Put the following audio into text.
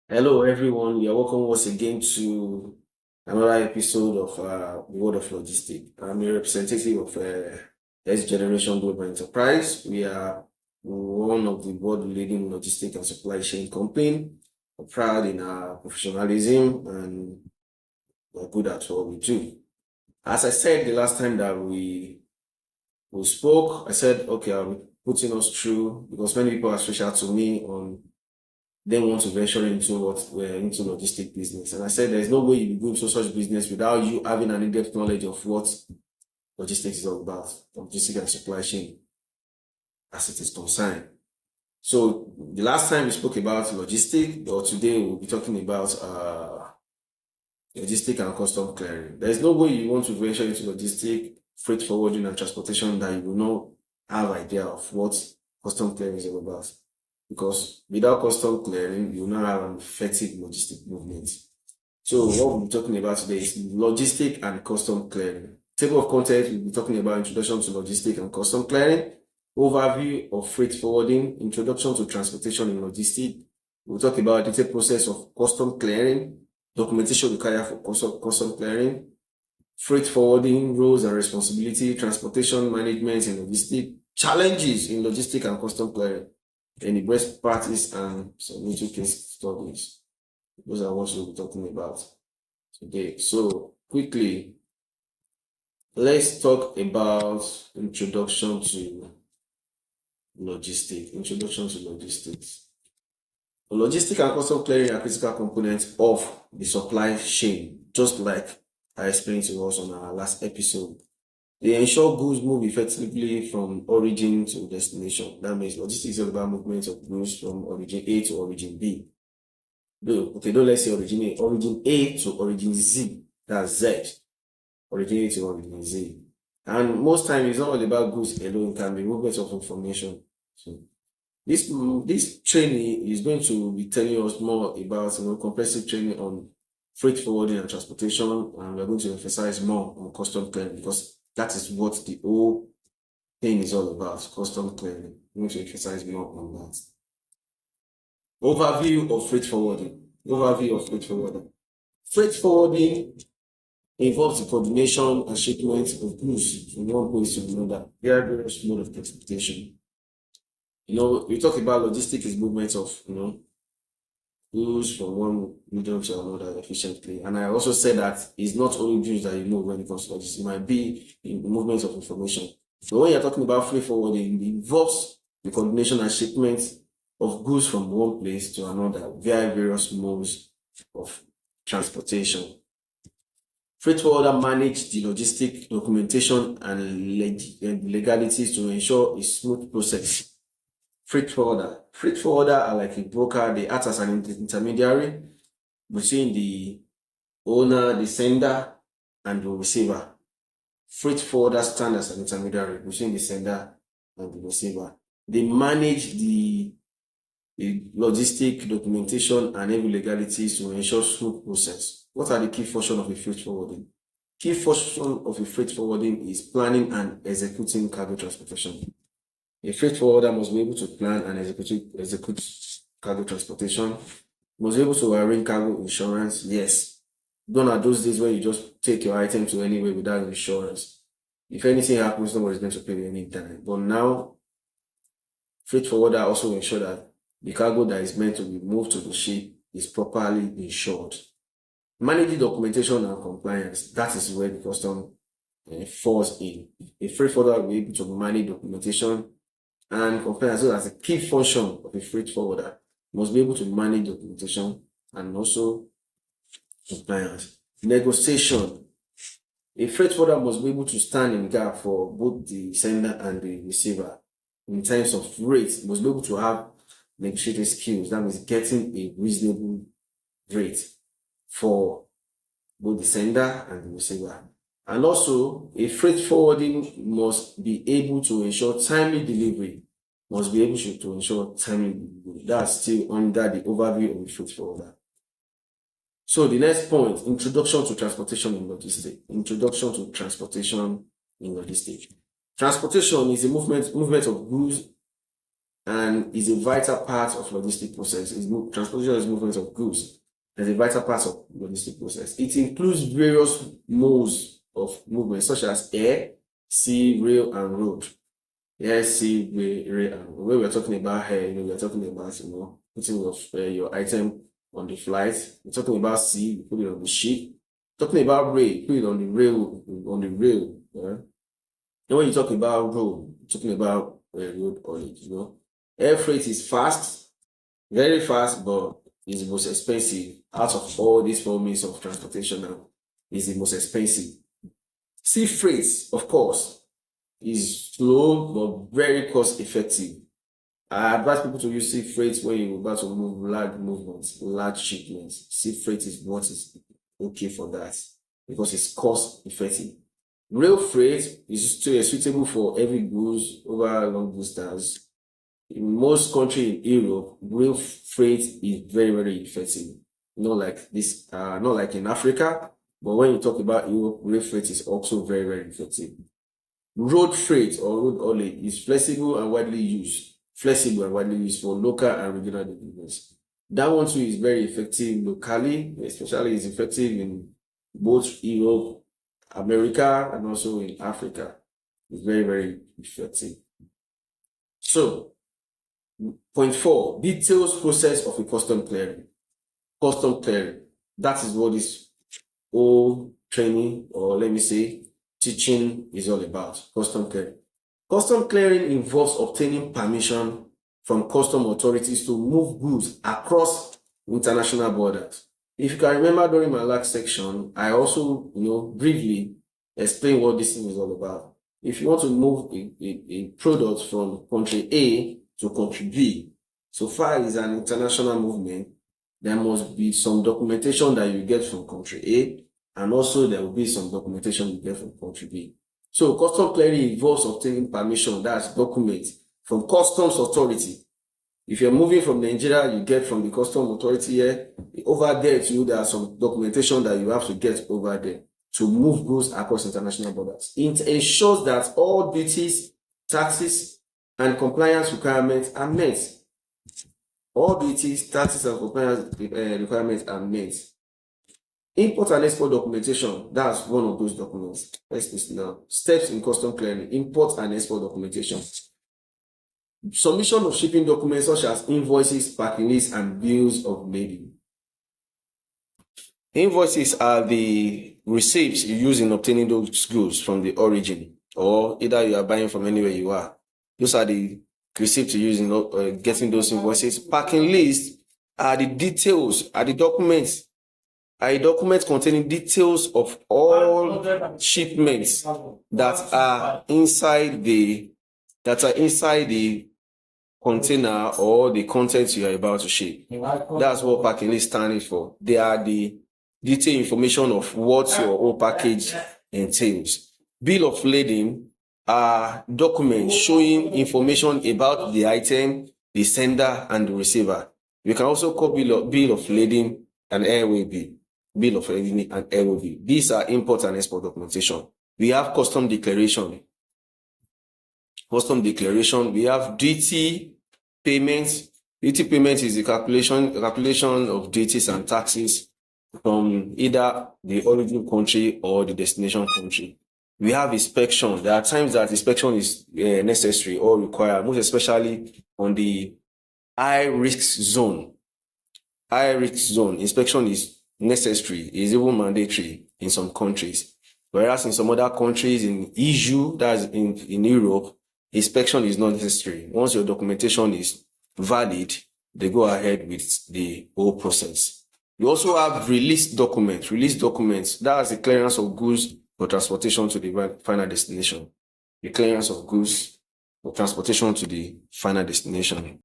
Hello, everyone. You're welcome once again to another episode of World of Logistics. I'm a representative of X Generation Global Enterprise. We are one of the world leading logistics and supply chain company. We're proud in our professionalism and we're good at what we do. As I said the last time that we spoke, I said, okay, I'll be putting us through because many people have reached out to me on they want to venture into what we're into logistic business. And I said there's no way you go into such business without you having an in-depth knowledge of what logistics is all about, logistics and supply chain as it is concerned. So the last time we spoke about logistics, or today we'll be talking about logistic and custom clearing. There's no way you want to venture into logistic, freight forwarding and transportation that you will not have idea of what custom clearing is all about. Because without custom clearing, you will not have an effective logistic movement. So what we'll be talking about today is logistic and custom clearing. Table of contents, we'll be talking about introduction to logistic and custom clearing, overview of freight forwarding, introduction to transportation in logistics. We'll talk about the detailed process of custom clearing, documentation required for custom clearing, freight forwarding, roles and responsibility, transportation management in logistics, challenges in logistics and custom clearing, and the best practice and some little case studies. Those are what we'll be talking about today. So quickly, let's talk about introduction to logistics. Introduction to logistics. Logistic and custom clearing are critical components of the supply chain, just like I explained to us on our last episode. They ensure goods move effectively from origin to destination. That means logistics is about movement of goods from origin A to origin B. Okay, don't let's say origin A, origin A to origin Z. That's Z. Origin A to origin Z. And most times it's not all about goods alone, it can be movement of information. So this training is going to be telling us more about comprehensive training on freight forwarding and transportation, and we're going to emphasize more on custom clearing because that is what the whole thing is all about, custom clearing. We're going to emphasize more on that. Overview of freight forwarding. Overview of freight forwarding. Freight forwarding involves the coordination and shipment of goods from one place to another. There are various modes of transportation. We talk about logistics is movement of, goods from one medium to another efficiently. And I also said that it's not only goods that you move when it comes to logistics, it might be in the movement of information. So when you're talking about freight forwarding, it involves the coordination and shipment of goods from one place to another via various modes of transportation. Freight forwarder manage the logistic documentation and legalities to ensure a smooth process. Freight forwarder are like a broker. They act as an intermediary between the owner, the sender, and the receiver. Freight forwarder stand as an intermediary between the sender and the receiver. They manage the logistic documentation and every legalities to ensure smooth process. What are the key functions of a freight forwarding? Key function of a freight forwarding is planning and executing cargo transportation. A freight forwarder must be able to plan and execute cargo transportation, must be able to arrange cargo insurance. Yes. Gone are those days when you just take your item to anywhere without insurance. If anything happens, nobody's going to pay you any time. But now, freight forwarder also ensure that the cargo that is meant to be moved to the ship is properly insured. Managing documentation and compliance, that is where the custom falls in. A freight forwarder will be able to manage documentation and compliance. So that's a key function of a freight forwarder. You must be able to manage documentation and also compliance. Negotiation. A freight forwarder must be able to stand in gap for both the sender and the receiver. In terms of rates, must be able to have negotiating skills. That means getting a reasonable rate for both the sender and the receiver. And also, a freight forwarding must be able to ensure timely delivery. Must be able to ensure timely delivery. That's still under the overview of the freight forwarder. So the next point, introduction to transportation in logistics. Introduction to transportation in logistics. Transportation is a movement of goods and is a vital part of logistic process. Transportation is movement of goods. As a vital part of logistic process. It includes various modes of movement, such as air, sea, rail, and road. Air, sea, rail, and road. When we're talking about air, we're talking about putting your item on the flight. We're talking about sea, you put it on the ship. Talking about rail, put it on the rail. Yeah? And when you talk about road, you're talking about road haulage. Air freight is fast, very fast, but is the most expensive out of all these four means of transportation now. Is the most expensive. Sea freight, of course, is slow but very cost effective. I advise people to use sea freight when you're about to move large movements, large shipments. Sea freight is what is okay for that because it's cost effective. Rail freight is suitable for heavy goods over long distance. In most countries in Europe, rail freight is very, very effective. Not like in Africa, but when you talk about Europe, rail freight is also very, very effective. Road freight or road haulage is flexible and widely used for local and regional deliveries. That one too is very effective locally, especially is effective in both Europe, America, and also in Africa. It's very, very effective. So, point 4, details process of a custom clearing. Custom clearing. That is what this whole training, or let me say, teaching is all about. Custom clearing. Custom clearing involves obtaining permission from custom authorities to move goods across international borders. If you can remember during my last section, I also, briefly explained what this thing is all about. If you want to move a product from country A to country B, so far as an international movement, there must be some documentation that you get from country A, and also there will be some documentation you get from country B. So custom clearing involves obtaining permission, that's documents, from customs authority. If you're moving from Nigeria, you get from the custom authority here. Over there too, there are some documentation that you have to get over there to move goods across international borders. It ensures that all duties, taxes, and compliance requirements are met. All duties, taxes, and compliance requirements are met. Import and export documentation, that's one of those documents. Let's listen now. Steps in custom clearing, import and export documentation. Submission of shipping documents such as invoices, packing lists, and bills of lading. Invoices are the receipts you use in obtaining those goods from the origin, or either you are buying from anywhere you are. Those are the receipts you use in getting those invoices. Packing lists are the details, are the documents, a document containing details of all shipments that are inside the container or the contents you are about to ship. That's what packing list stands for. They are the detailed information of what your whole package entails. Bill of lading are documents showing information about the item, the sender, and the receiver. We can also call bill of lading an airway bill. Bill of lading and airway bill. These are import and export documentation. We have custom declaration. We have duty payments. Duty payment is the calculation of duties and taxes from either the origin country or the destination country. We have inspection. There are times that inspection is necessary or required, most especially on the high risk zone. High risk zone, inspection is necessary, is even mandatory in some countries. Whereas in some other countries in EU, that's in Europe, inspection is not necessary. Once your documentation is valid, they go ahead with the whole process. You also have release documents. Release documents, that's the clearance of goods for transportation to the final destination. The clearance of goods for transportation to the final destination.